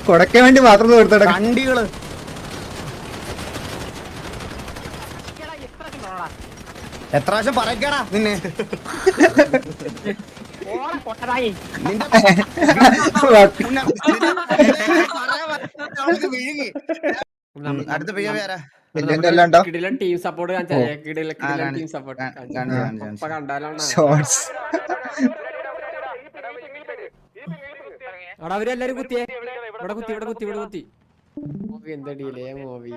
കൊടക്കാൻ വേണ്ടി മാത്രം കൊടുത്തോടെ കണ്ടികള് എത്ര പ്രാവശ്യം പറയക്കാടാ നിന്നെ അടുത്ത പേര് ആരാ? Team support team support shorts അവിടെ അവരെല്ലാരും കുത്തിയേ ഇവിടെ കുത്തി മൂവി എന്തടിയില്ലേ മൂവി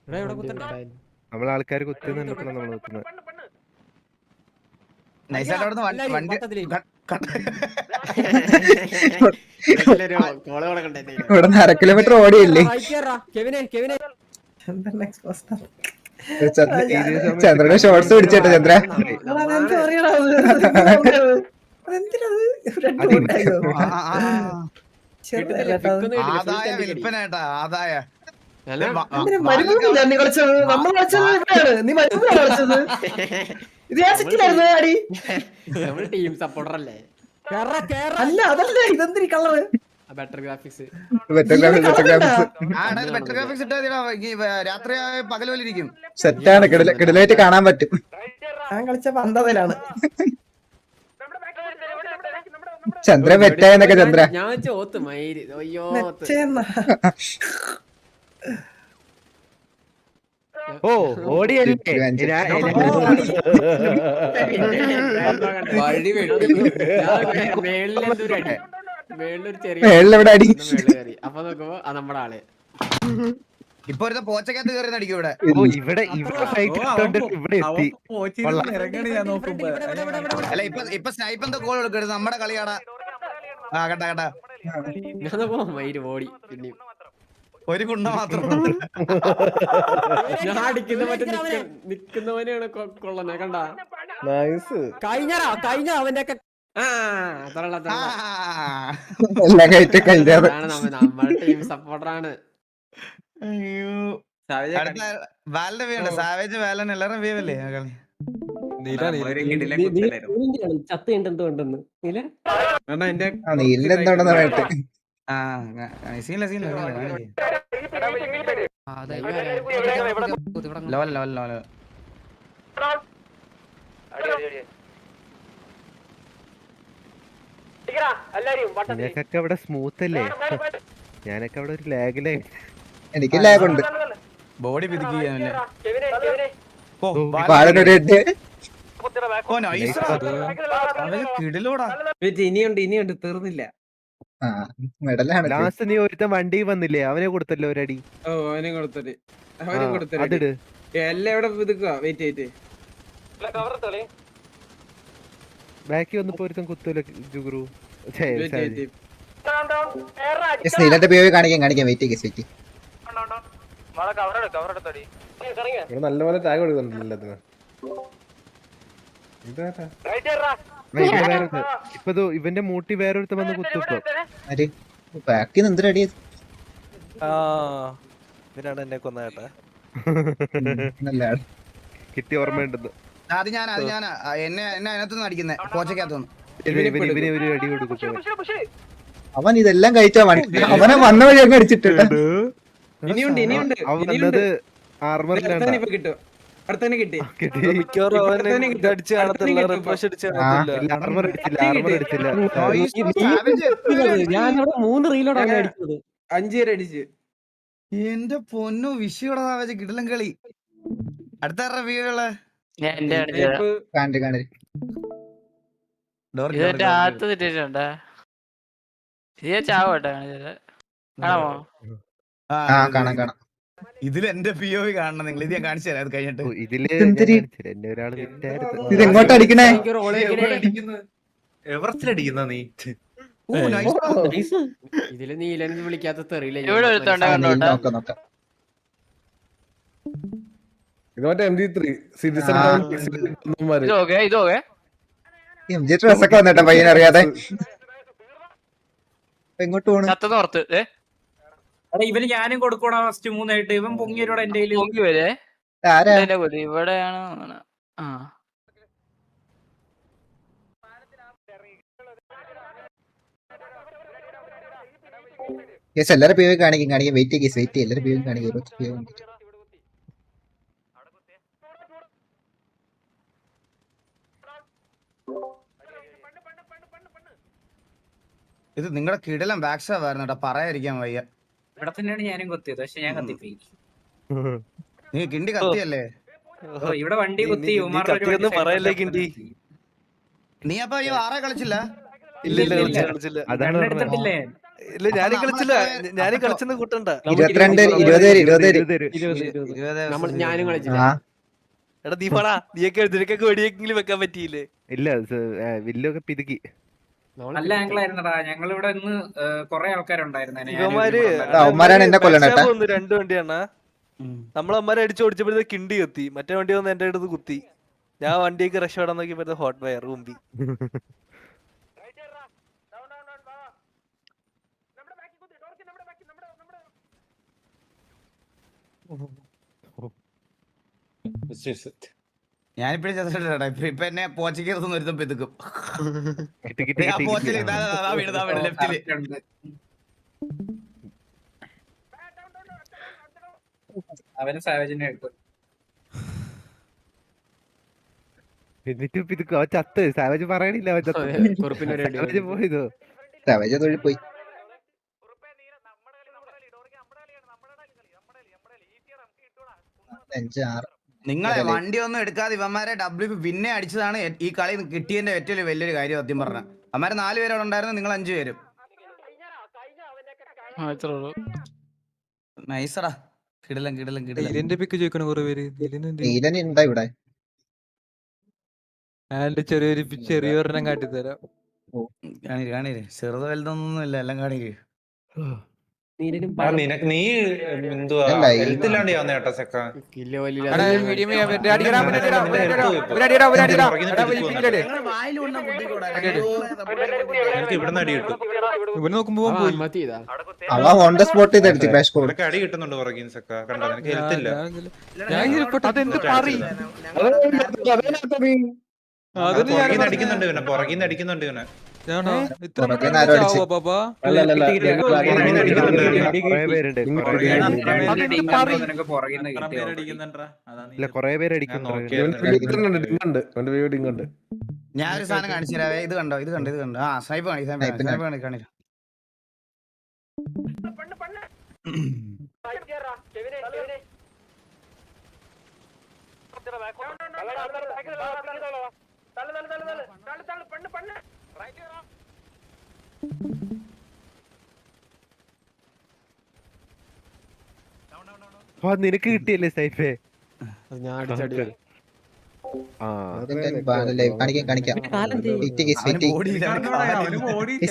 ഇവിടെ കുത്തണ്ട നമ്മളെ ആൾക്കാർ കുത്തുന്നുണ്ടപ്പോൾ നമ്മൾ കുത്തുന്നത്. ഇവിടെ 1/2 കിലോമീറ്റർ ഓടിയില്ലേ ചന്ദ്രന്റെ ഷോർട്സ് പിടിച്ചേട്ടോ ചന്ദ്ര. ആദായ വിൽപ്പനേട്ടാ ആദായ ടീം സപ്പോർട്ടർ അല്ലേ അല്ല അതല്ല ഇതെന്തിരി കളറ് ബെറ്റർ ഗ്രാഫിക്സ് രാത്രി പകൽ പോലെ ഇരിക്കും. സെറ്റാണ്, കിടലായിട്ട് കാണാൻ പറ്റും. ഞാൻ കളിച്ച പന്തതയിലാണ്. ചന്ദ്ര വെറ്റായെന്നൊക്കെ ചന്ദ്ര ഞാൻ ചോത്ത് മയിര് അയ്യോ ഓ ഓടിയല്ലേ വഴി മേളിലൊരു ചെറിയ അടി അപ്പൊ നോക്കുമ്പോ അത് നമ്മുടെ ആള് ഇപ്പൊ ഒരു പോച്ചക്കകത്ത് കയറി അടിക്കും ഇവിടെ. ഇവിടെ ഇവിടെ എത്തി. അല്ല ഇപ്പൊ സ്നൈപ്പ് എന്തോ കോൾ കൊടുക്കരുത്, നമ്മുടെ കളിയാടാ. ആ കേട്ടാ കേട്ടാ മയിര് ഓടി പിന്നെയും ഒരു കുണ്ട മാത്രം. ഞാൻ അടിക്കുന്ന മറ്റേ നിക്കുന്നവനെയാണ് കൊള്ളനെ കണ്ടാ. കഴിഞ്ഞ അവന്റെ ഒക്കെ നമ്മുടെ ടീം സപ്പോർട്ടറാണ്. സാവേജ് വേലൻ എല്ലാരും വേവല്ലേ കളി. നീലെന്തോണ്ടെന്ന് പറയട്ടെ. നിനക്കൊക്കെ അവിടെ സ്മൂത്ത് അല്ലേ? ഞാനൊക്കെ അവിടെ ഒരു ലാഗിലേ. എനിക്ക് ലാഗുണ്ട്. ബോഡി പിടിക്കുകയല്ലേ. ഇനിയുണ്ട് തീർന്നില്ല. ലാസ്റ്റ് നീ ഒരുത്തൻ വണ്ടി വന്നില്ലേ, അവനെ കൊടുത്തല്ലോ ഒരടി. ഓ അവനെ കൊടുത്തിട്ട് അവനെ കൊടുത്തിട്ട് അതിട് എല്ലാം ഇവിടെ വെയിറ്റ് ബാക്കി വന്നപ്പോ ഒരുത്തൻ കുത്തൂല ജുഗുറു. നീലന്റെ പേര് കാണിക്കാൻ വെയിറ്റ് നല്ലപോലെ ടാഗ് കൊടുക്കുന്നുണ്ടല്ലോ. ഇപ്പൊ ഇവന്റെ മൂട്ടി വേറൊരുത്ത വന്ന് കുത്തിപ്പോ ബാക്കി എന്തിനടി ഇതിനാണ് എന്നെ കൊന്ന കേട്ടാ. കിട്ടി ഓർമ്മയുണ്ടെന്ന്. അത് ഞാൻ എന്നെ അതിനകത്തുനിന്ന് അടിക്കുന്നേ പോച്ചക്കകത്തുനിന്ന്. ഇവന് ഒരു അടി കൊടുക്കും. അവൻ ഇതെല്ലാം കഴിച്ചാ അവനെ വന്ന വഴി അങ്ങ് അടിച്ചിട്ടുണ്ട്. അവൻ വന്നത് ആർമറിലാണ്. കിട്ടും അടുത്തന്നെ കിട്ടി. ഞാനിവിടെ 3 റീലോടാണ് അടിച്ചത്. 5 പേര് അടിച്ച്. എന്റെ പൊന്നു വിഷയോടാ കിടലം കളി. അടുത്ത വീടുള്ള കാണാം. ഇതിൽ എന്റെ POV കാണണം നിങ്ങൾ. ഇത് ഞാൻ കാണിച്ചു തരാം അത് കഴിഞ്ഞിട്ട്. ഇതെങ്ങോട്ട് അടിക്കണേ? എവറസ്റ്റിലടിക്കുന്ന നീ ഇതില് നീലൻ വിളിക്കാത്ത തെറിയില്ല. ഇത് മറ്റേ MG3 സിറ്റിസൺ MG ഡ്രസ്സൊക്കെ വന്നിട്ടാ പയ്യനറിയാതെ. എങ്ങോട്ട് പോണു? ഇവന് ഞാനും കൊടുക്കണോ ഫസ്റ്റ് 3 ആയിട്ട്. ഇവൻ പൊങ്ങിയോടെ എന്റെ ഇവിടെയാണ്. കേസ് എല്ലാരും POV കാണിക്കും വെയിറ്റ് കേസ് വെയിറ്റ് എല്ലാരും POV കാണിക്കും ഇത് നിങ്ങളുടെ കിടലം വാക്സാവായിരുന്നു കേട്ടോ, പറയാതിരിക്കാൻ വയ്യ. ഇവിടെ തന്നെയാണ് ഞാനും കൊത്തിയത്, പക്ഷെ ഞാൻ കത്തിപ്പോയി. നീ കിണ്ടി കത്തിയല്ലേ? ഓ, ഇവിടെ വണ്ടി കുത്തി പറയല്ലേ കിണ്ടി. നീ അപ്പൊ ഈ ആറെ കളിച്ചില്ല? കളിച്ചില്ല. അതാണ് പറഞ്ഞത്. എടുത്തിട്ടില്ലേ? ഇല്ല ഞാനും കളിച്ചില്ല, ഞാനും കളിച്ചെന്ന് കൂട്ടണ്ട. 22 ഞാനും കളിച്ചില്ല. എടാ നീ പാടാ, നിനക്കൊക്കെ വെടിയെങ്കിലും വെക്കാൻ പറ്റിയില്ലേ? ഇല്ല വില്ലൊക്കെ പിതുക്കി. നല്ല ആംഗിൾ ആയിരുന്നടാ. ഞങ്ങൾ ഇവിടെ ഇന്ന് കൊറേ ആൾക്കാരുണ്ടായിരുന്നു. ഇവന്മാര് അവന്മാരാണ് എന്നെ കൊല്ലണേ കേട്ടാ. രണ്ട് വണ്ടിയാണ്. നമ്മളമ്മമാരെ അടിച്ചു ഓടിച്ചപ്പോഴത്തെ കിണ്ടി കത്തി, മറ്റേ വണ്ടി വന്ന് എന്റെ അടുത്ത് കുത്തി. ഞാൻ വണ്ടിയൊക്കെ രക്ഷപ്പെടാൻ നോക്കിയപ്പോ ഹോട്ട് വയർ മുമ്പി. ഞാനിപ്പോഴും ചെറുതാ ഇപ്പൊ എന്നെ പോച്ചയ്ക്ക് ഒരുത്തം പെതുക്കും. ആ പോച്ചില് ലെഫ്റ്റില് അവന് സാവേജിനെ എടുക്കും. എന്നിട്ട് പിതുക്കും. അവൻ ചത്ത്. സാവേജ് പറയണില്ല അവൻ ചത്ത്. പോയതോ സാവേജ് തൊഴിൽ പോയി. നിങ്ങളെ വണ്ടി ഒന്നും എടുക്കാതെ ഇവന്മാരെ WP പിന്നെ അടിച്ചതാണ് ഈ കളി കിട്ടിയതിന്റെ ഏറ്റവും വലിയൊരു കാര്യം. സത്യം പറഞ്ഞ അവന്മാരെ 4 പേരോട് ഉണ്ടായിരുന്നു, നിങ്ങൾ 5 പേരും. നൈസടാ, കിടിലം. നീലൻ ഉണ്ടാ ഇവിടെ? ചെറിയൊരെണ്ണം കാട്ടിത്തരാം. കാണീര് ചെറുത് വലുതൊന്നും ഇല്ല, എല്ലാം കാണീര്. നീ എന്തുവാ എഴുത്തില്ലാണ്ട് വന്ന കേട്ടോ സെക്ക. ഇവിടുന്ന് അടി കിട്ടും. ഇവിടെ നോക്കുമ്പോ അവ ഓൺ ദ സ്പോട്ട് ചെയ്ത് അടിച്ചു ക്രാഷ് കോഡ്. അടി കിട്ടുന്നുണ്ട് പുറകിൽ സെക്ക. കണ്ടോ, നിനക്ക് ഹെൽത്തില്ല. പുറകിന്ന് അടിക്കുന്നുണ്ട് ഇവനെ. കൊറേ പേര് അടിക്കുന്നുണ്ട്. ഞാനൊരു സാധനം കാണിച്ചു തരാവേ. ഇത് കണ്ടോ? ആ സ്നൈപ്പ് കാണില്ല. നിനക്ക് കിട്ടിയല്ലേ സൈഫേ? ഞാൻ അടിച്ചടി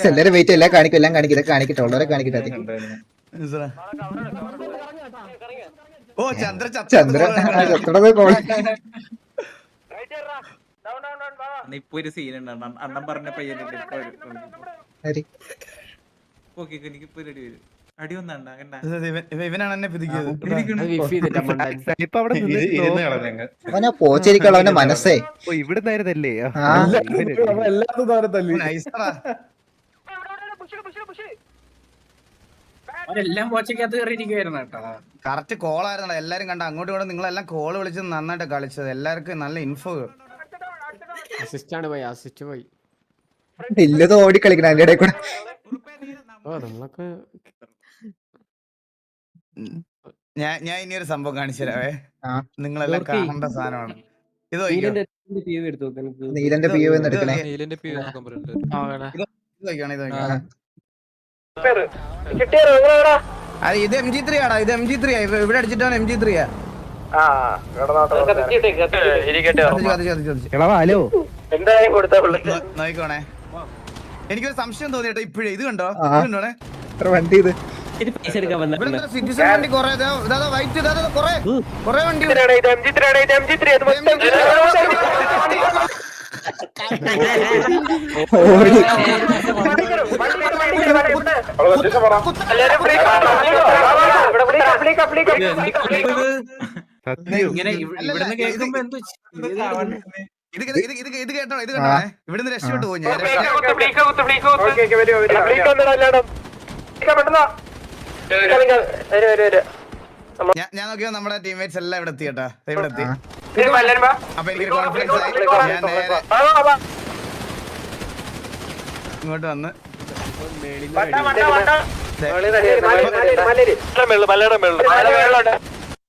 എല്ലാരും വെയിറ്റ് എല്ലാം കാണിക്കും, എല്ലാം കാണിക്കും. ഇതൊക്കെ കാണിക്കട്ടെ, ഉള്ളവരെ കാണിക്കട്ടെ. ഓ ചന്ദ്ര ചന്ദ്രയുടെ കോൾ. ഇപ്പൊ ഒരു സീൻ ഉണ്ട്. അണ്ണൻ പറഞ്ഞ പയ്യനെ അടി വന്നാ ഇവനാണ് എന്നെ പിടിക്കുന്നത്. അവനെ പോച്ചിരിക്കുള്ള അവന്റെ മനസ്സേ ഇവിടെ നേരതല്ലേ? അവരെല്ലാം പോച്ചക്കകത്ത് കയറിയിരിക്കുവായിരുന്നു കേട്ടോ. കറക്റ്റ് കോളായിരുന്നു. എല്ലാരും കണ്ട അങ്ങോട്ടും ഇങ്ങോട്ടും നിങ്ങളെല്ലാം കോള് വിളിച്ച് നന്നായിട്ട് കളിച്ചത്. എല്ലാവർക്കും നല്ല ഇൻഫോ. അസിസ്റ്റ് പോയി. ഇല്ലത് ഓടിക്കളിക്കണം അതിന്റെ ഇടയിൽ കൂടെ. നമ്മളൊക്കെ ഞാൻ ഇനിയൊരു സംഭവം കാണിച്ചു തരാവേ. നിങ്ങളെല്ലാം കാണേണ്ട സാധനമാണ്. ഇത് നീലന്റെ POV ഒന്ന് എടുക്കണേ. ഇത് MG3 ആടാ. ഇത് MG3 ആ. ഇവിടെ അടിച്ചിട്ടാണ് MG3 ആ. നോക്കണേ. എനിക്കൊരു സംശയം തോന്നിട്ടോ ഇപ്പഴേ. ഇത് കണ്ടോ? വണ്ടി ഇത് സിറ്റിസൺ വണ്ടി കൊറേ വൈറ്റ് കൊറേ വണ്ടി. ഇങ്ങനെ ഇവിടുന്ന് കേൾക്കുമ്പോ എന്തോ ഇത് കേട്ടോ. ഇത് കണ്ടോ? ഇവിടുന്ന് രക്ഷപ്പെട്ടു പോകും ഞാൻ. ഞാൻ നോക്കിയോ നമ്മുടെ ടീംമേറ്റ്സ് എല്ലാം ഇവിടെ എത്തി കേട്ടാ. ഇവിടെ എത്തി. അപ്പൊ എനിക്ക് കോൺഫിഡൻസ് ആയി. ഞാൻ നേരെ ഇങ്ങോട്ട് വന്ന്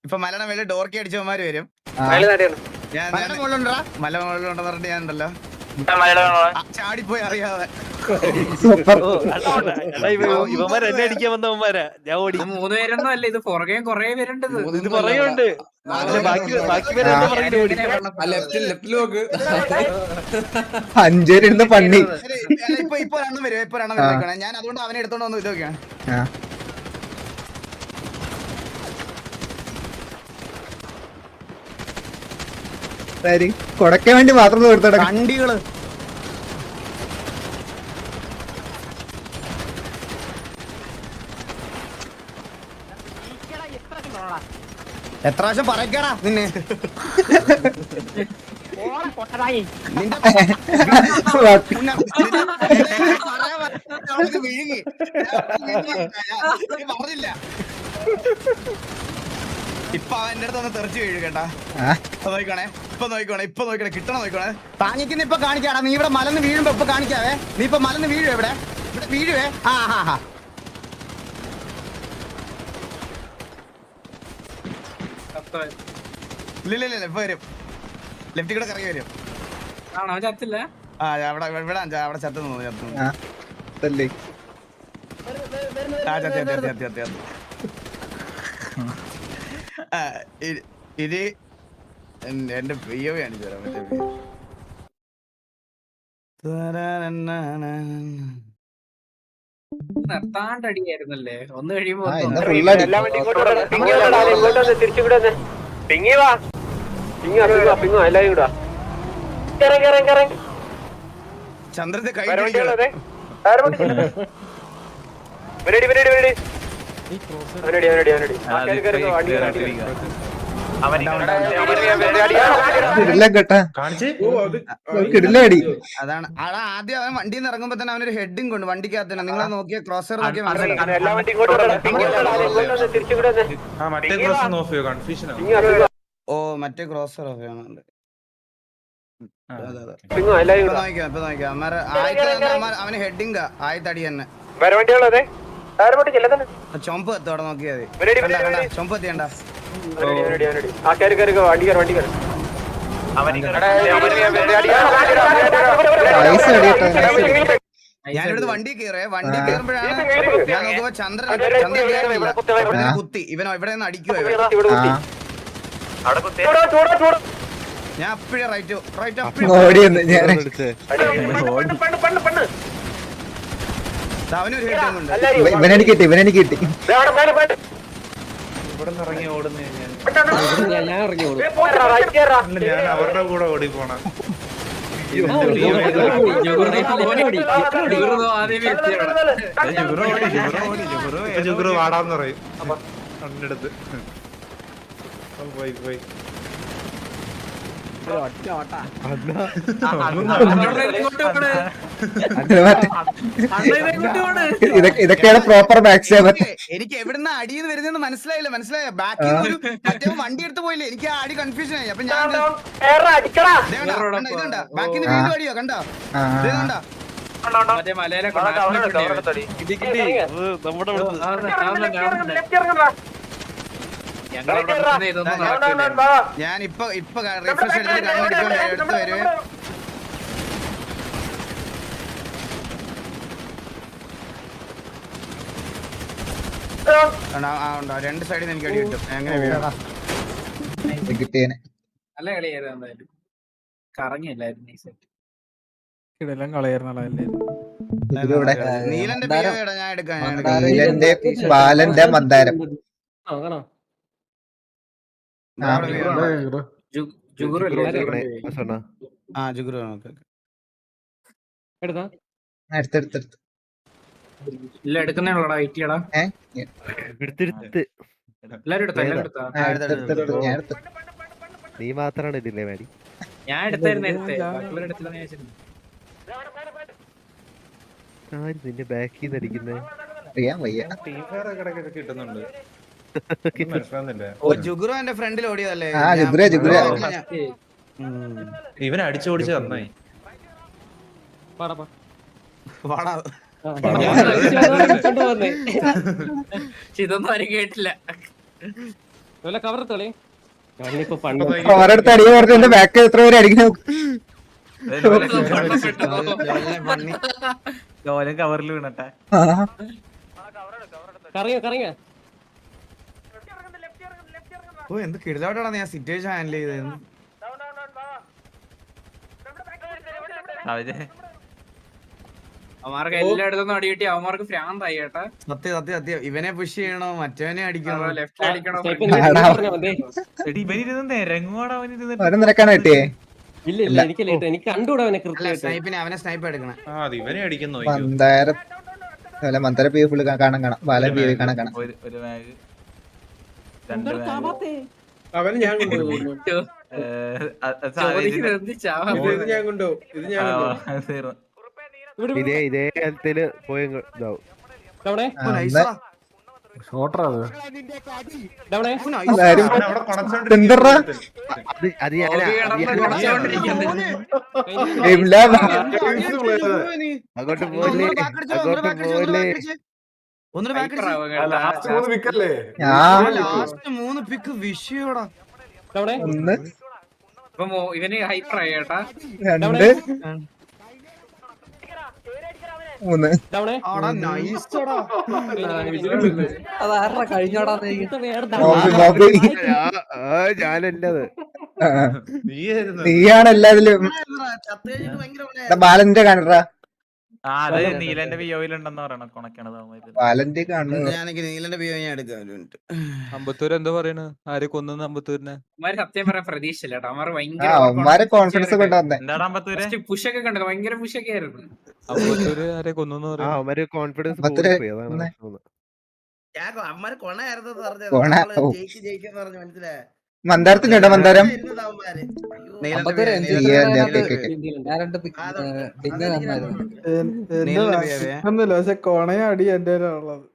ഇപ്പൊ മലയുടെ മേളിൽ ഡോർക്കി അടിച്ചവന്മാര് വരും. ഞാൻ മല മുകളിലുണ്ടെന്ന് പറഞ്ഞിട്ട് ഞാൻ ഉണ്ടല്ലോ ചാടിപ്പോയി അറിയാതെ. ഇവന്മാർ എന്നെ അടിക്കാൻ വന്നവന്മാരാ. ഞാൻ ഓടി. 3 പേരൊന്നും അല്ല, ഇത് പുറകെ കൊറേ പേരുണ്ട്. ഇത് പറയുന്നുണ്ട്. ബാക്കി പേരെന്നെ പറഞ്ഞു ഓടി. അഞ്ചേരിരുന്ന് പണ്ണി. ഇപ്പൊ ഒരെണ്ണം വരും. ഇപ്പൊ ഒരെണ്ണം വരും. ഞാൻ അതുകൊണ്ട് അവനെ എടുത്തോണ്ട് വന്നു ഇതൊക്കെയാണ്. കൊടക്കാൻ വേണ്ടി മാത്രം കൊടുത്തട വണ്ടികള് എത്ര പ്രാവശ്യം പറയക്കാടാ നിന്നെ. പറഞ്ഞില്ല. ഇപ്പൊ അവന്റെ അടുത്ത് ഒന്ന് തെറിച്ച് വീഴു കേട്ടാ. നോക്കണേ ഇപ്പൊ നോക്കണേ കിട്ടണ നോക്കണേ. താങ്ങിക്കുന്ന ഇപ്പൊ കാണിക്കാടാ. നീ ഇവിടെ മലന്ന് വീഴുമ്പോ ഇപ്പൊ കാണിക്കാവേ. നീ ഇപ്പൊ മലന്ന് വീഴുവേ. ഇവിടെ വീഴുവേ. ഇല്ല ഇപ്പൊ വരും. ലെഫ്റ്റിൽ കൂടെ കറങ്ങി വരും. ആണോ? ചത്തില്ല. അവിടെ ചത്തു ഇത് എന്റെ പ്രിയോ കാണിച്ചു തരാം. നിർത്താണ്ടടിയായിരുന്നല്ലേ. ഒന്ന് കഴിയുമ്പോ ചന്ദ്രന്റെ കൈ അതാണ്. ആദ്യം അവൻ വണ്ടിയിൽ നിന്ന് ഇറങ്ങുമ്പോ തന്നെ അവനൊരു ഹെഡിങ് കൊണ്ട് വണ്ടിക്കകത്ത് തന്നെ. നിങ്ങളെ നോക്കിയ ക്രോസർ നോക്കിയ ഓ മറ്റേ ക്രോസർ ഓഫ് ചെയ്യുന്നുണ്ട്. അവന് ഹെഡിങ് ആയിത്തടി തന്നെ. ചൊമ്പ് എത്തോടെ നോക്കിയാ മതി. ചൊമ്പ് എത്തിയണ്ട. ഞാനിവിടുന്ന് വണ്ടി കയറേ. വണ്ടി കയറുമ്പോഴാണ് ഞാൻ നോക്കുമ്പോ ചന്ദ്രൻ കുത്തി. ഇവനോ ഇവിടെ നിന്ന് അടിക്കുവോ. ഞാൻ അപ്പഴേ റൈറ്റ് അവനൊരു ഇവനെനിക്ക് കിട്ടി. ഇവിടെ ഇറങ്ങി ഓടുന്ന ഞാൻ അവരുടെ കൂടെ ഓടി പോണ. ജുഗുറു വാടാന്ന് പറയും കണ്ണെടുത്ത്. പോയി ഇതൊക്കെയാണ് പ്രോപ്പർ ബാക്ക്. എനിക്ക് എവിടുന്ന് അടിയെന്ന് വരുന്നതെന്ന് മനസ്സിലായോ. ബാക്കിൽ ഒരു മറ്റേ വണ്ടി എടുത്ത് പോയില്ലേ. എനിക്ക് ആ അടി കൺഫ്യൂഷൻ ആയി. അപ്പൊ ഞാൻ ബാക്കിൽ നിന്ന് വീണ്ടും അടിയോ കണ്ടോ. കണ്ടോ മറ്റേ മലയിലെ ഞാൻ ഇപ്പൊ റിഫ്രഷ് എടുത്തിട്ട് കണ്ണടിക്കാൻ എടുത്ത് വരുവേ. രണ്ട് സൈഡിൽ നിന്ന് എനിക്ക് അടി കിട്ടും. എങ്ങനെ കിട്ടിയേനെ. നല്ല കളിയായിരുന്നു. എന്തായാലും കറങ്ങിയല്ലായിരുന്നു ഈ സെറ്റ്. ഇതെല്ലാം കളയായിരുന്നല്ലേ. നീലന്റെ പേര് ഞാൻ എടുക്കാം. നീലന്റെ ബാലന്റെ മന്ദാരം. നീ മാത്രാണ് ഇതില്ലേ മാഡി? ഞാൻ എടുത്തായിരുന്നു. നിന്റെ ബാക്കിൽ നിന്ന് അടിക്കുന്നേ. അറിയാൻ വയ്യ. ടീം ഫെയർ ഇടയ്ക്കൊക്കെ കിട്ടുന്നുണ്ട്. മനസ്സിലാവുന്നില്ല. ജുഗ്രു എന്റെ ഫ്രണ്ടിൽ ഓടിയതല്ലേ? ആ ജുഗ്ര ഇവൻ അടിച്ചോടിച്ച് നന്നായി. വാടാ. ഇതൊന്നും ആരും കേട്ടില്ല. കവറത്തോളെ അവരടുത്ത് അടിയ പറഞ്ഞ എന്റെ ബാക്ക് എത്ര പേര് അടിക്കുന്നു. കവറിൽ വീണട്ടെ. ഓ എന്ത് കിടിലോട്ടാണ് ഞാൻ സിറ്റുവേഷൻ ഹാൻഡിൽ ചെയ്തത്. അവന്മാർക്ക് എല്ലായിടത്തും അടി കിട്ടി. അവന്മാർക്ക് ഭ്രാന്തായി കേട്ടാ. സത്യം ഇവനെ പുഷ് ചെയ്യണോ മറ്റവനെ അടിക്കണോ? ലെഫ്റ്റ് അടിക്കണോ? അവരെ നിനക്കാണ് കിട്ടിയേ. ഇല്ല എനിക്ക് എനിക്ക് കണ്ടുകൂടാ അവനെ സ്നൈപ്പിനെ അവനെ സ്നൈപ്പ് എടുക്കണേ. ഇവനെ അടിക്കുന്നു. മന്ദര പി ഫുള്ള് കാണാൻ ബാലൻ പി കാണാൻ അവന് ഞാൻ കൊണ്ടുപോകും. ഞാൻ കൊണ്ടുപോകും. ഇത് ഞാൻ ഇതേ കാലത്തില് പോയി ഇതാവും. അത് അങ്ങോട്ട് പോലെ മൂന്ന് പിക്ക് വിഷയോടാ. ഇവന് ഹൈപ്പർ ആയി കേട്ടാ. ഞാനെന്റത് നീയാണ് എല്ലാതിലും. ബാലന്റെ കാണാ നീലന്റെ വിയോയിലുണ്ടെന്ന് പറയണ കൊണക്കണത്. ബാലന്റെ കാണുന്നു. നീലന്റെ ബിയോ ഞാൻ എടുക്കാം. അമ്പത്തൂര് എന്താ പറയണ? ആരെ കൊന്നു അമ്പത്തൂരിനെ? സത്യം പറയാൻ പ്രതീക്ഷയില്ല കേട്ടോ. അവന്മാർ അവന്മാരെ കോൺഫിഡൻസ് കൊണ്ടുവന്നേ. പുഷൊക്കെ കണ്ടത് ഭയങ്കര പുഷൊക്കെ ആയിരുന്നു. അമ്പത്തൂര് ആരെ കൊന്നു അവര് കോൺഫിഡൻസ് മന്ദാരത്തിനുണ്ടോ? മന്ദാരം ഒന്നുമില്ല, പക്ഷെ കൊണയ അടി എന്റെ ഉള്ളത്.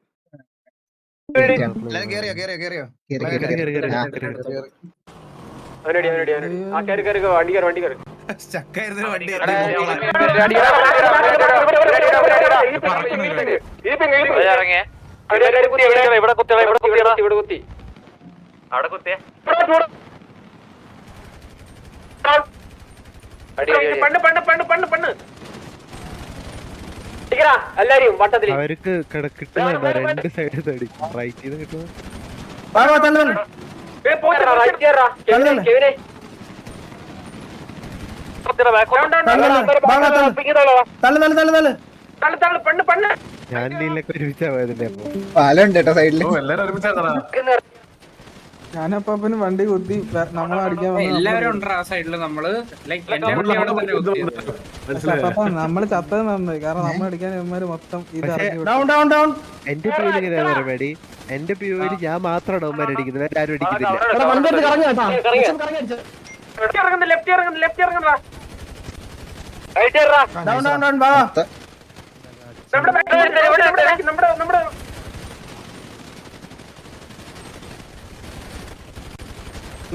അവർക്ക് കിട്ടുന്നുണ്ടോ? രണ്ട് സൈഡ് തടി റൈറ്റ് ചെയ്ത് കിട്ടുന്നു. ഞാൻ നീലൊക്കെ ഒരുമിച്ചാ പോയതിന്റെ അപ്പൊ പാലുണ്ട് കേട്ടോ സൈഡില്. ഞാനപ്പ വണ്ടി കുത്തി നമ്മളെ അടിക്കാൻ എല്ലാവരും ഉണ്ട് ആ സൈഡില്. നമ്മള് നമ്മള് ചത്തത് നന്നായി, കാരണം നമ്മളടിക്കാൻ ഇവന്മാര് മൊത്തം എന്റെ പിയോയിൽ എങ്ങനെയാ പരിപാടി? എന്റെ പിയോയിൽ ഞാൻ മാത്രമാണ് അവന്മാർ അടിക്കുന്നത്, എല്ലാരും അടിക്കുന്നില്ല.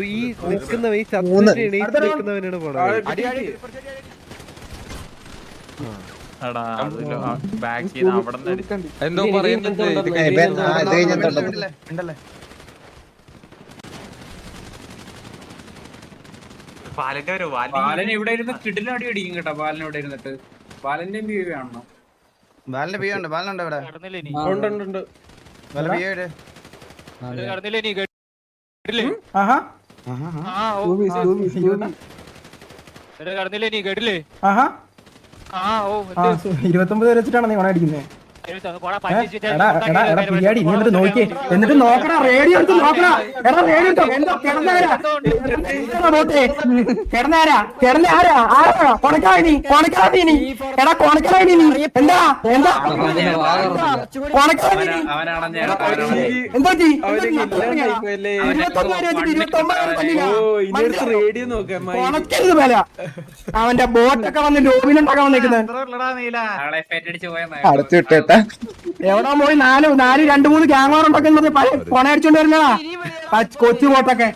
ഈ നിൽക്കുന്നവൻ ഈ ചത്തുവിന്റെ എണീറ്റ് നിൽക്കുന്നവനാണ് പോണത്. എന്തോ പറയുന്നുണ്ട്. ബാലൻ ഇവിടെ ഇരുന്ന് കിടിലം അടി അടിക്കും കേട്ടോ. ബാലൻ ഇവിടെ ഇരുന്നിട്ട് ബാലന്റെയും ബി കാണണം. ബാലന്റെ ബിയോ ഉണ്ട്. ബാലനുണ്ട് ഇവിടെ. കടന്നില്ലേ നീ? കേട്ടില്ലേ? 29 വരെ വെച്ചിട്ടാണ് നീ അടിക്കുന്നത്. പിരിയാടി നീ എന്നിട്ട് നോക്കിയേ, എന്നിട്ട് നോക്കണ റേഡിയോ എടുത്ത് നോക്കണ. എടാ റേഡിയോ കിടന്നാരാ കൊണക്കായി നീ എടാ കൊണക്കായി നീ എന്താ എന്താ കൊണക്കായി കൊണക്കരുത് വില. അവന്റെ ബോട്ടൊക്കെ വന്ന് ലോബിലുണ്ടാക്കാൻ വന്നേക്കുന്നത്. അടച്ചു വിട്ടേട്ടാ. എവിടെ പോയി 2-3 ഗ്യാങ്ങോർ ഉണ്ടാക്കുന്നത് കൊണയടിച്ചോണ്ട് വരുന്നതാ കൊച്ചു പോട്ടൊക്കെ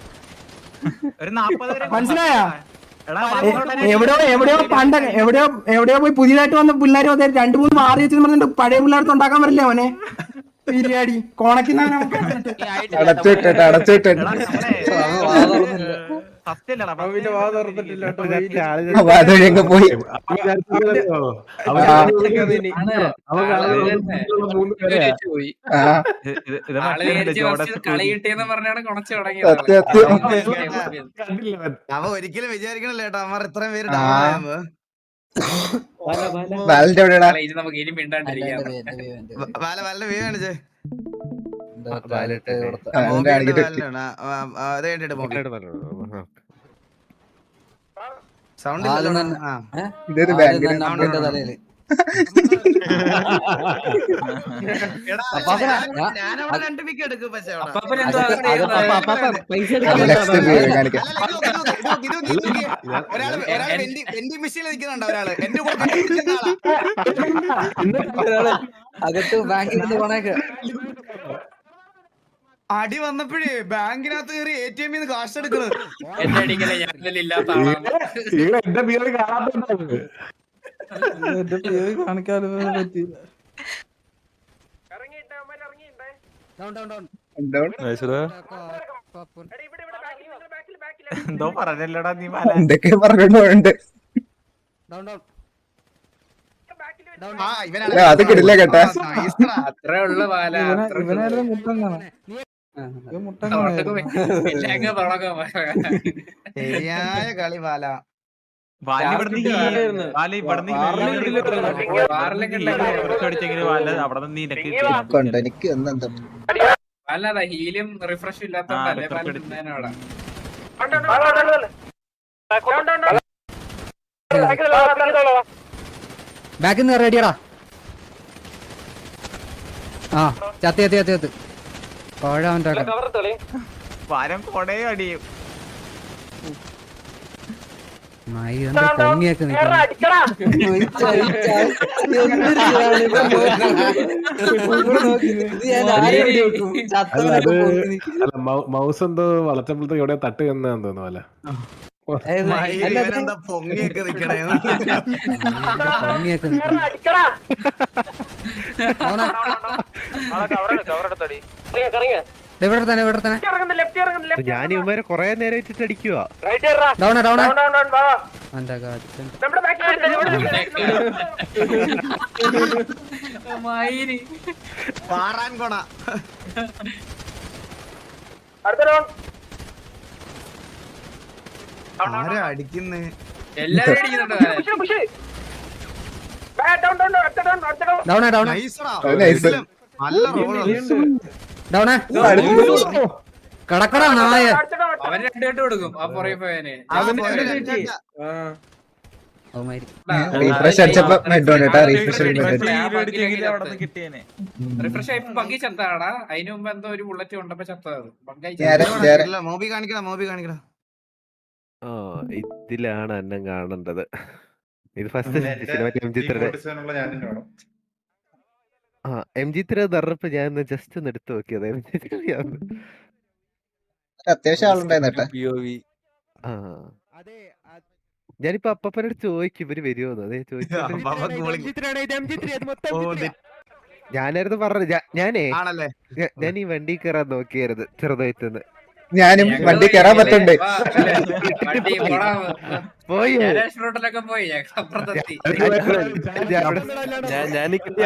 മനസ്സിലായ എവിടെയോ പണ്ടൊക്കെ എവിടെയോ പോയി പുതിയതായിട്ട് വന്ന പിള്ളേർ 2-3 മാറി വെച്ച് പറഞ്ഞിട്ട് പഴയ പിള്ളേർക്ക് ഉണ്ടാക്കാൻ പറ്റില്ല അവനെ ബിരിയാണി കോണക്കിന് അടച്ചിട്ടിട്ട് വാതൊഴിയൊക്കെ പോയി കളി കിട്ടിയെന്ന് പറഞ്ഞാണ് കൊണച്ചു അവ ഒരിക്കലും വിചാരിക്കണല്ലോ കേട്ടോ അമ്മ ഇത്രയും പേര് ഡൗൺ ബാലന്റെ എവിടെയാടാ നമുക്ക് ഇനി മിണ്ടാണ്ടിരിക്കാം. വാലിന്റെ വ്യൂ കാണിച്ചേ അവന്റെ കാണിച്ചിട്ട് അത് കേട്ടിട്ട് സൗണ്ട് ഇതൊരു ബാങ്ക് ഞാനവിടെ 2 പിക്ക് എടുക്കും പക്ഷെ ഒരാള് വെൻഡിങ് മെഷീനിൽ നിൽക്കുന്നുണ്ട് ഒരാള് എന്റെ കൂടെ അകത്ത് ബാങ്കിന്റെ കൊണയൊക്കെ അടി വന്നപ്പോഴേ ബാങ്കിനകത്ത് കയറി ATM ന്ന് കാശ് എടുക്കുന്നത് എന്റെ അടിക്കലെ ഞാനില്ലാത്ത ആളാണ്. എന്റെ പേര് കാണിക്കാനും പറ്റിയില്ല. എന്തോ പറഞ്ഞല്ലോടാ നീ എന്തൊക്കെ പറഞ്ഞോണ്ട് അത് കിടില്ല കേട്ടാ അത്രേ ഉള്ളു ബാല. ഇവനായിരുന്നു മുട്ടൻ കാണാം മുട്ടൻ ശരിയായ കളി ബാല കൊണ്ട് എനിക്ക് എന്നെന്താ അല്ലതാ ഹീലിയം റിഫ്രഷ് ഇല്ലാത്തോണ്ടല്ലേ അവിടെ ബാക്കിൽ നിന്ന് റെഡിയടാ ആ ചത്ത് കോഴവൻ്റെ അടിയും പൊങ്ങിയൊക്കെ മൗസ് എന്തോ വളച്ചപ്പോഴത്തേക്ക് എവിടെ തട്ട് എന്നാന്ന് തോന്നുന്നു അല്ല പൊങ്ങിയൊക്കെ നിക്കണേ ഞാൻ ഇവന്മാരെ കൊറേ നേരം ഇട്ടിട്ട് അടിക്കുക പാറാൻ കൊണ ആരാ അടിക്കുന്നേ എല്ലാരും അടിക്കുന്നുണ്ട്. നല്ല കടക്കടാ നായ അവൻ 2 കെട്ട് കൊടുക്കും ആ പുറകെ പോയനെ. റീഫ്രഷ് അടിച്ചപ്പോ റിഫ്രഷ് ആയപ്പോ ബഗ്ഗി ചത്താടാ. അതിന് മുമ്പ് എന്തോ ഒരു ബുള്ളറ്റ് കൊണ്ടപ്പോ ചത്തത് മോബി കാണിക്കണം ആ ഇതിലാണ് എന്നെ കാണേണ്ടത്. ഇത് ഫസ്റ്റ് MG3 തറപ്പ് ഞാൻ ജസ്റ്റ് ഒന്ന് എടുത്തു നോക്കിയത്. അത്യാവശ്യം ആളുണ്ടായിരുന്നു ഞാനിപ്പോ അപ്പനോട് ചോദിക്കും ഇവര് വരുമോന്ന്. അതേ ഞാനായിരുന്നു പറഞ്ഞത്. ഞാൻ ഈ വണ്ടി കയറാൻ നോക്കിയായിരുന്നു ചെറുതായിട്ടെന്ന്. ഞാനും വണ്ടി കയറാൻ പറ്റണ്ടേ പോയി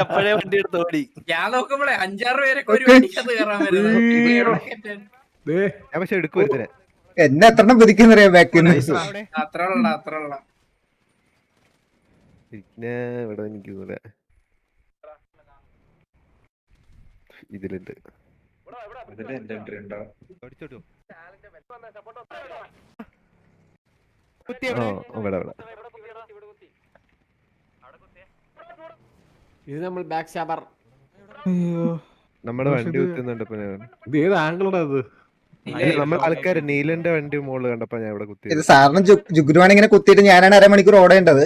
അപ്പഴേ വണ്ടി എടുത്ത് ഓടി. ഞാൻ നോക്കുമ്പോഴേ 5-6 പേരൊക്കെ ഒരു വണ്ടിക്കകത്ത് കയറാൻ വരുന്നത്. ഞാൻ പക്ഷെ എടുക്കുവാ എന്നെ എത്ര പിരിക്കുന്നറിയാം ബാക്കിന്ന്. അത്ര ഉള്ള പിന്നെ ഇവിടെ എനിക്ക് ഇതിലുണ്ട് ഇത് നമ്മൾ ബാക്ക് ഷാബർ നമ്മുടെ വണ്ടി കുത്തുന്നുണ്ട്. ഇത് ഏത് ആംഗിളാണ് അത്? നമ്മുടെ ആൾക്കാര് നീലന്റെ വണ്ടി മുകളിൽ കണ്ടപ്പോ ഞാൻ ഇവിടെ കുത്തി. ഇത് സാറിന് ജുഗ്രുവാണ് ഇങ്ങനെ കുത്തിയിട്ട് ഞാനാണ് അരമണിക്കൂർ ഓടേണ്ടത്.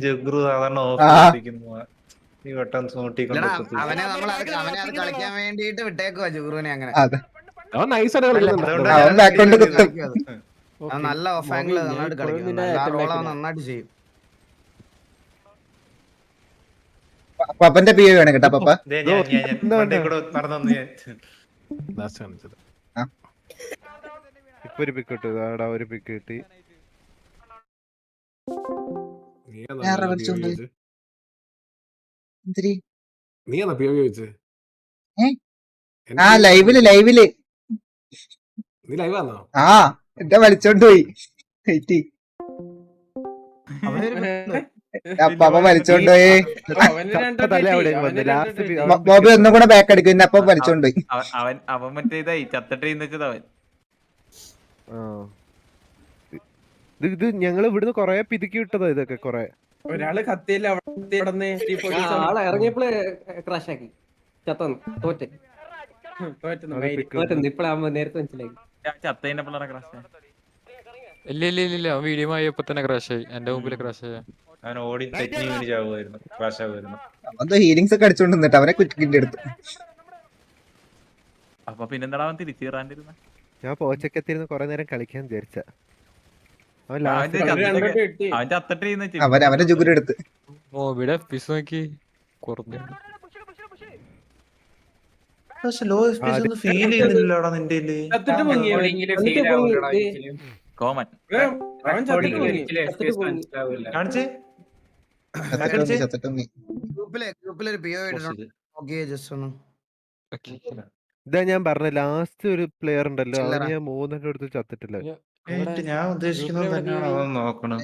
ജഗ്രു സാധാരണ ആ. ഓഫിരിക്കുന്നു ഈ വട്ടം ഇല്ലടാ, നോട്ടിക്കൊണ്ട് അവനെ അത് കളിക്കാൻ വേണ്ടിട്ട് വിട്ടേക്കുവാ ജുഗ്രുവിനെ അങ്ങനെ. അതെ അവൻ നൈസായിട്ട് കളിക്കുന്നുണ്ട്. അതുകൊണ്ട് അവൻ ഞാൻ back കൊണ്ട് കുത്തും. കളിക്കും അത്. അവൻ നല്ല ഓഫ് ആംഗിൾ നന്നായിട്ട് കളിക്കും. നല്ല റോൾ അവൻ നന്നായിട്ട് ചെയ്യും. പപ്പന്റെ പി വേണം കേട്ടാ പപ്പ. ഞാൻ വണ്ടി കൂടെ നടന്നു ഞാൻ ലാസ്റ്റ് കാണിച്ചത്. ഇപ്പൊ ഒരു പിക്ക് കിട്ടും, ആടാ ഒരു പിക്ക് കിട്ടി. ഞാനാ വലിച്ചോണ്ട് പോയി. എന്തിരി? നീയാണോ POV ചോദിച്ചത്? ഏ? എന്നെ ആ POV ലൈവില് നീ ലൈവാന്നോ? ആ എന്റെ വലിച്ചോണ്ട് പോയി. വെയിറ്റ്. പപ്പ വലിച്ചോണ്ട് പോയി. തല അവിടെ വന്നു ലാസ്റ്റ്. ബോബി ഒന്നും കൂടെ ബാക്ക് അടിക്കും, ഇന്ന് അപ്പം വലിച്ചോണ്ട് പോയി. അവൻ മറ്റേ ഇതായി ചത്തിട്ട് വെച്ചത് അവൻ. ഇത് ഞങ്ങള് ഇവിടുന്ന് കൊറേ പിതുക്കി വിട്ടതാ ഇതൊക്കെ കൊറേ. ഒരാള് കത്തിയില്ല ആളെ ഇറങ്ങിയപ്പോഴേ ക്രാഷ് ആക്കി ചത്തന്ന് തോറ്റ് ഇപ്പഴാകുമ്പോ നേരത്തെ മനസ്സിലായി. ചത്തതിന്റെ പിള്ളേരെ ക്രാഷ് ഇല്ല അവൻ വീഡിയോ ആയപ്പോ തന്നെ ക്രാഷ് ആയി എന്റെ മുമ്പിൽ ക്രാഷ് ആയ. അവൻ ഓടി തെറ്റി വീണ് ചാവുമായിരുന്നു, ക്രാഷ് ആവുമായിരുന്നു. അവൻ ഹീലിങ്സ് ഒക്കെ അടിച്ചോണ്ട് നിന്നിട്ട് അവനെ കുറ്റിന്റെ അടുത്ത്. അപ്പൊ പിന്നെന്താ അവൻ തിരിച്ചു കയറാണ്ടിരുന്ന? ഞാൻ പോച്ചക്കത്തിരുന്ന് കൊറേ നേരം കളിക്കാൻ വിചാരിച്ച. അവൻ അവൻ ലാസ്റ്റ് ചത്തിട്ട് അവന്റെ ജുഗുരു എടുത്ത്. മോബിയുടെ ഫീസ് നോക്കി കുറഞ്ഞു. ലോ സ്പേസ് ഒന്നും ഫീൽ ചെയ്യുന്നില്ലടാ നിന്റെ കോമൻ കാണിച്ചേ. ഗ്രൂപ്പിലൊരു PO ഇട്ടിട്ടുണ്ട്. നോക്കിയേ ജസ്റ്റ് ഒന്ന്. ഇതാ ഞാൻ പറഞ്ഞ ലാസ്റ്റ് ഒരു പ്ലെയർ ഉണ്ടല്ലോ, അവന് ഞാൻ 3 എടുത്ത് ചത്തിട്ടില്ല. ഞാൻ ഉദ്ദേശിക്കുന്നത് തന്നെയാണ് അവൻ നോക്കണം.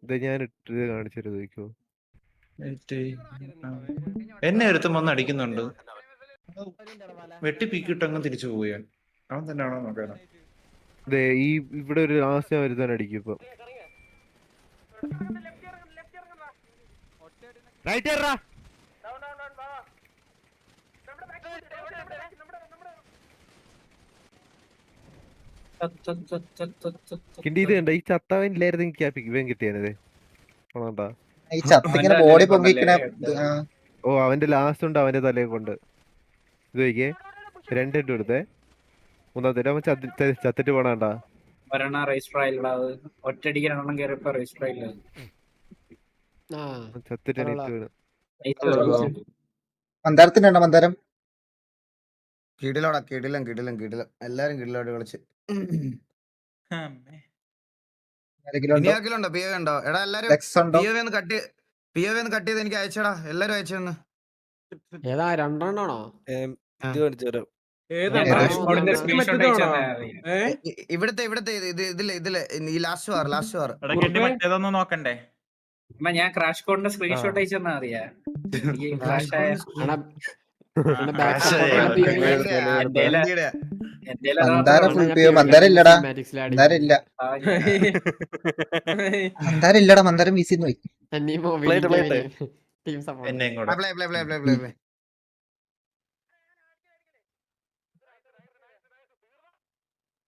ഇതാ ഞാൻ ഇട്ട് കാണിച്ചത് ചോദിക്കോ. എന്നെ ഒരുത്തും വന്ന് അടിക്കുന്നുണ്ട്, വെട്ടിപ്പിക്കിട്ട് അങ്ങ് തിരിച്ചു പോവുകയാണ്. അവൻ തന്നെയാണോ നോക്കാൻ? ഈ ഇവിടെ ഒരു ലാസ്റ്റ് ഞാൻ ഒരുത്താൻ അടിക്കും ഇപ്പൊ. കിണ്ടി ഇത് കണ്ട ഈ ചത്തവൻ ഇല്ലായിരുന്നു എനിക്ക് ആ പിക്ക് കിട്ടിയത്. ഈ ചത്തിങ്ങനെ ബോഡി പൊങ്ങിക്കണ. ഓ അവന്റെ ലാസ്റ്റ് ഉണ്ട് അവന്റെ തലയെ കൊണ്ട്. ഇത് നോക്കിയേ 2 ഇട്ട് കൊടുത്തേ, 3ാമത്തെ അവൻ ചത്തിട്ട് പോണാണ്ടാ. ചത്തിട്ട് എണീറ്റ് വീണ്. മന്ദാരത്തിനുണ്ടോ മന്ദാരം? കിടിലോടാ, കിടിലം എല്ലാരും കിടിലോട്ട് കളിച്ച്. ഇനിയാക്കിലുണ്ടോ PO ഉണ്ടോ? എടാ എല്ലാരും POV ഒന്ന് കട്ട് ചെയ്ത് എനിക്ക് അയച്ചടാ, എല്ലാരും അയച്ചു. ഏതാ 2 എണ്ണാണോ? ഇത് കാണിച്ചു തരാം. ഇവിടത്തെ ഇതില് ഈ ലാസ്റ്റ് വാർ മറ്റേതൊന്നും നോക്കണ്ടേ? ഞാൻ ക്രാഷ് കോഡിന്റെ സ്ക്രീൻഷോട്ട് അയച്ചെന്നാ അറിയാ. മന്ദാരം ഇല്ലടാ, മന്ദാരം വീസിന്ന് പോയി. എന്നെയും കൂടെ.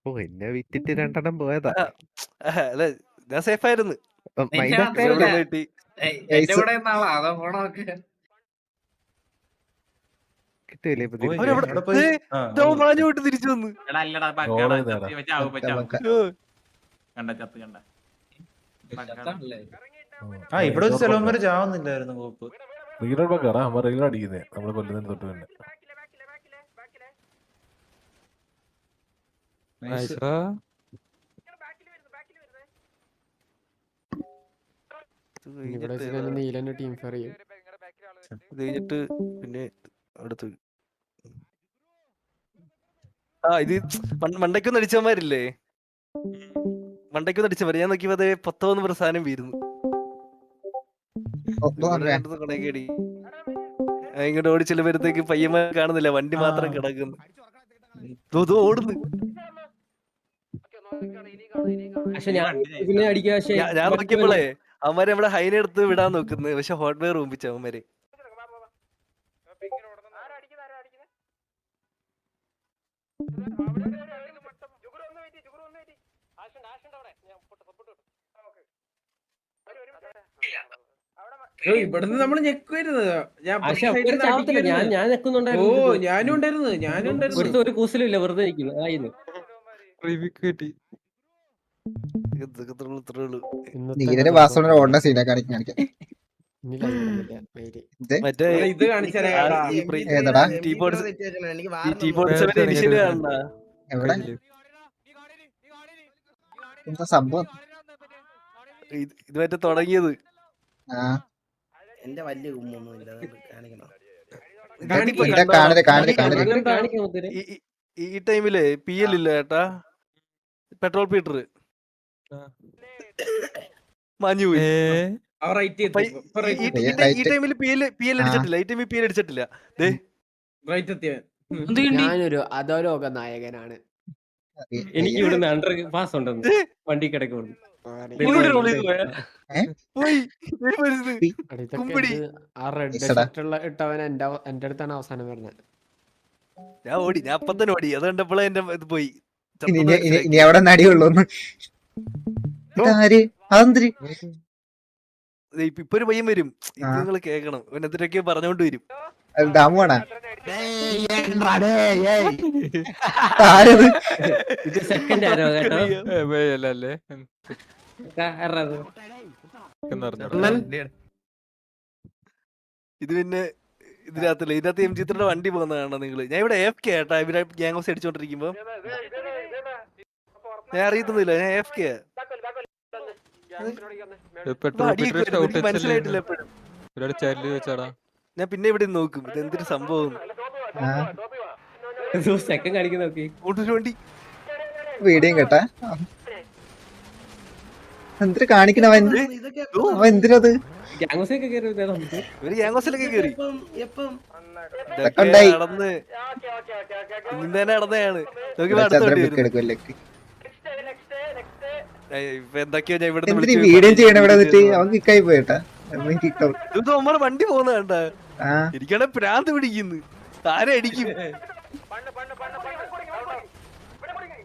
ഓ എന്നെ വിറ്റിട്ട് 2 എണ്ണം പോയതാ. അല്ല ഞാൻ സേഫ് ആയിരുന്നു. എന്റെ കൂടെ കിട്ടിയില്ലേ ഇപ്പൊ തിരിച്ച്? മാഞ്ഞോട്ട് തിരിച്ചു വന്നു. ഇവിടെ ഒരു സ്ഥലം വരെ ചാവുന്നില്ലായിരുന്നു കോപ്പ്. റീലോഡ് ബഗ്ഗാടാ, നമ്മൾ റീലോഡ് അടിക്കുന്നേ നമ്മള് കൊല്ലുന്നതിന് തൊട്ട് തന്നെ. നീലന്റെ ടീം ഫെയർ ചെയ്യും. ഇത് കഴിഞ്ഞിട്ട് പിന്നെ അടുത്ത് ഇത് മണ്ടയ്ക്കൊന്നും അടിച്ചവന്മാരില്ലേ, മണ്ടയ്ക്കൊന്നും അടിച്ചവന്മാര് ഞാൻ നോക്കിയപ്പോ അതേ 19 പ്രസാനം വീരുന്നു. ഇങ്ങോട്ട് ഓടിച്ചെല്ലും വരുത്തേക്ക് പയ്യന്മാർ കാണുന്നില്ല, വണ്ടി മാത്രം കിടക്കുന്നു. ഓടുന്നു. ഞാൻ നോക്കിയപ്പോളേ അവന്മാര് നമ്മുടെ ഹൈനെ എടുത്ത് വിടാൻ നോക്കുന്നത്, പക്ഷെ ഹോട്ട്വെയർ റൂമിച്ച അവന്മാര്. ഇവിടുന്ന് നമ്മൾ ഞെക്കുവായിരുന്നു. ഞാൻ ഓ നിൽക്കുന്നുണ്ടായിരുന്നു. ഞാനും ഉണ്ടായിരുന്നു. ഒരു കൂസലും ഇല്ല, വെറുതെ നിൽക്കുന്നു. ആയിരുന്നു കിട്ടി. നീരര് വാസോടെ ഓടുന്ന സീനെ കാണിക്കാൻ മറ്റേ ഇത് കാണിച്ചാലേ കേട്ടാ. ഏതടാ എവിടെ എന്താ സംഭവം? ഇത് മറ്റേ തുടങ്ങിയത് ആ എന്റെ വലിയ കുമ്മൊന്നും ഇല്ല, കാണിക്കണം. കാണരുത്. ഈ ടൈമില് PL ഇല്ല ചേട്ടാ, പെട്രോൾ പീറ്റർ മാഞ്ഞു പോയി. ഈ ടൈമില് PL അടിച്ചിട്ടില്ല. ഈ ടൈമിൽ PL അടിച്ചിട്ടില്ല. ഞാനൊരു അധോലോക നായകനാണ്. എനിക്ക് ഇവിടുന്ന് അണ്ടർ പാസ് ഉണ്ടെന്ന് വണ്ടി കിടക്കുന്നു. ആ റെഡ് ഇട്ടവൻ എന്റെ അടുത്താണ് അവസാനം വരുന്നത്. ഞാൻ ഓടി, ഞാൻ അപ്പൊ തന്നെ ഓടി. അത് കണ്ടപ്പോഴേ എന്റെ ഇത് പോയി. ഇനി അവിടെ നടിയുള്ളൂ. ഇതാര് അതെന്തിരി ഇപ്പൊ ഒരു പയ്യൻ വരും, ഇത് നിങ്ങൾ കേക്കണം. ഇവൻ എന്തിനൊക്കെയോ പറഞ്ഞോണ്ട് വരും. ദാമുവാണാ ആരത്? ഇത് സെക്കൻഡ് ആരോ കേട്ടോ. അല്ലേ ഇത് പിന്നെ ഇതിനകത്ത് MG3 വണ്ടി പോകുന്നതാണ് നിങ്ങള്. ഞാൻ ഇവിടെ AFK കേട്ടാ, ഇവരെ ഗ്യാങ് ഹൗസ് അടിച്ചോണ്ടിരിക്കുമ്പോ ഞാൻ അറിയത്തൊന്നുമില്ല. ഞാൻ AFK മനസ്സിലായിട്ടില്ല എപ്പോഴും. ഞാൻ പിന്നെ ഇവിടെ നോക്കും ഇത് എന്തൊരു സംഭവം. സെക്കൻഡ് കാണിക്കുന്ന നോക്കി വണ്ടി വീഡിയോ കേട്ടാ എന്തിനു കാണിക്കണവൻ? അവൻ എന്തിനത്? ഗ്യാങ്സിലൊക്കെ കയറി ഒരു ഗ്യാങ് ഹൗസിലൊക്കെ കയറി നടന്ന് ഇന്ന് തന്നെ നടന്നതാണ്. ഇപ്പൊ എന്തൊക്കെയോ ഞാൻ ഇവിടെ വീഡിയോ ചെയ്യണം ഇവിടെ വന്നിട്ട്. അവൻ കിക്കായി പോയിട്ടാ. നമ്മളെ വണ്ടി പോകുന്ന കണ്ട എനിക്കാണെ പ്രാന്ത് പിടിക്കുന്നു. ആരെ അടിക്കും?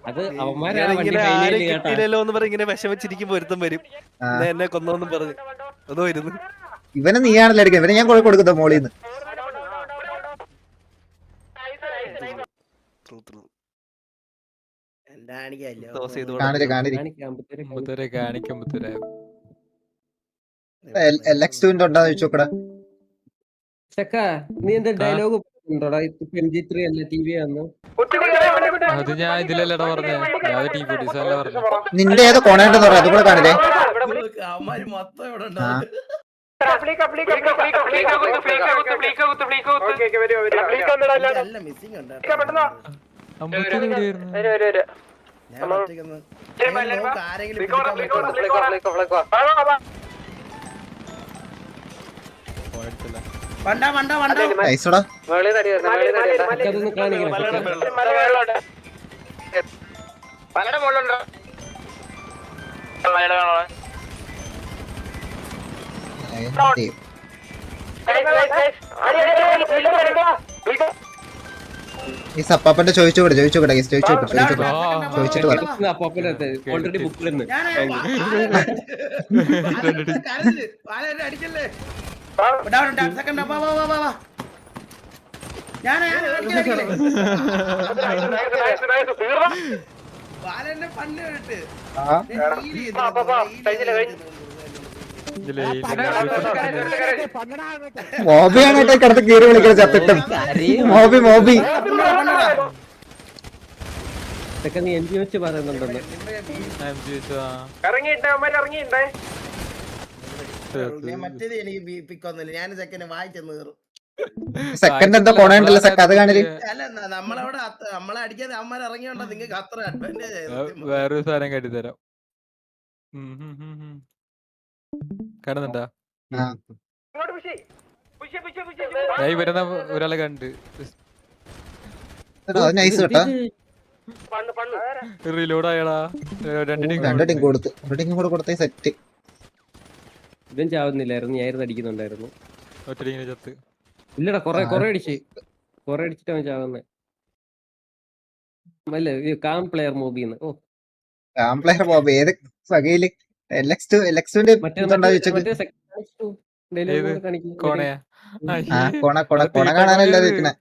അത് കിട്ടിയില്ലല്ലോ എന്ന് പറഞ്ഞ് ഇങ്ങനെ വിഷമിച്ചിരിക്കുമ്പോ ഒരുത്തം വരും, എന്നെ കൊന്നോന്നും പറഞ്ഞ് അതോ ഇരുന്ന്. ഇവനെ നീയാണല്ലോ എടുക്കുക. ഇവനെ ഞാൻ കൊടുക്കുന്ന മോളിന്ന്. LX2 ഉണ്ടോ ചോദിച്ചോക്കടാ. നീ എന്താ ഡയലോഗ് MG3 അല്ല TV ആണോ? അത് ഞാൻ ഇതിലല്ലടാ പറഞ്ഞേ, ഞാൻ T40 പറഞ്ഞു. നിന്റെ ഏതോ കൊണേണ്ടെന്ന് പറയാം, അതുകൂടെ കാണില്ലേ? ഐസോടാ ഈ സപ്പാപ്പന്റെ ചോദിച്ചോട്ടെ ചോദിച്ചിട്ട് പറയാം. ഓൾറെഡി ബുക്കിലെന്ന് മോബിയാണ് കിടത്ത് കീറി വിളിക്കുന്നത് ചത്തിട്ടും. മോബി നീ MG വെച്ച് പറയുന്നുണ്ടെന്ന്. മറ്റേത് എനിക്ക് പിക്കൊന്നുമില്ല. ഞാൻ സെക്കൻഡ് വായിച്ചെന്ന് കയറും. സെക്കൻഡ് എന്താ കൊണയുണ്ടല്ലോ സെക്ക, അത് കാണില്. അല്ല നമ്മളവിടെ നമ്മളെ അടിക്കാതെ അമ്മ ഇറങ്ങിയോണ്ടോ നിങ്ങൾക്ക് അത്ര അഡ്വാൻറ്റേജ്. വേറൊരു സാധനം കരുതരാം. കാണുന്നുണ്ടാ? ഞാൻ വരുന്ന ഒരാളെ കണ്ട് നൈസ് കേട്ടാ. റീലോഡ് ആയടാ. രണ്ടിനും കൂടെ കൊടുത്തേ സെറ്റ്. ഇതും ചാവുന്നില്ലായിരുന്നു, ഞാൻ അടിക്കുന്നുണ്ടായിരുന്നു. ഒറ്റടിങ്ങനെ ചത്ത്. ഇല്ലടാ കൊറേ അടിച്ചിട്ട് അവൻ ചാവുന്നേ. അല്ല കാം പ്ലെയർ മൂബിന്ന്. ഓ കാം പ്ലെയർ മോബ് ഏത് വകയില്? LX2 ന്റെ ഏത് കോണയാ ആ കൊണ കാണാനല്ല ഇരിക്കണേ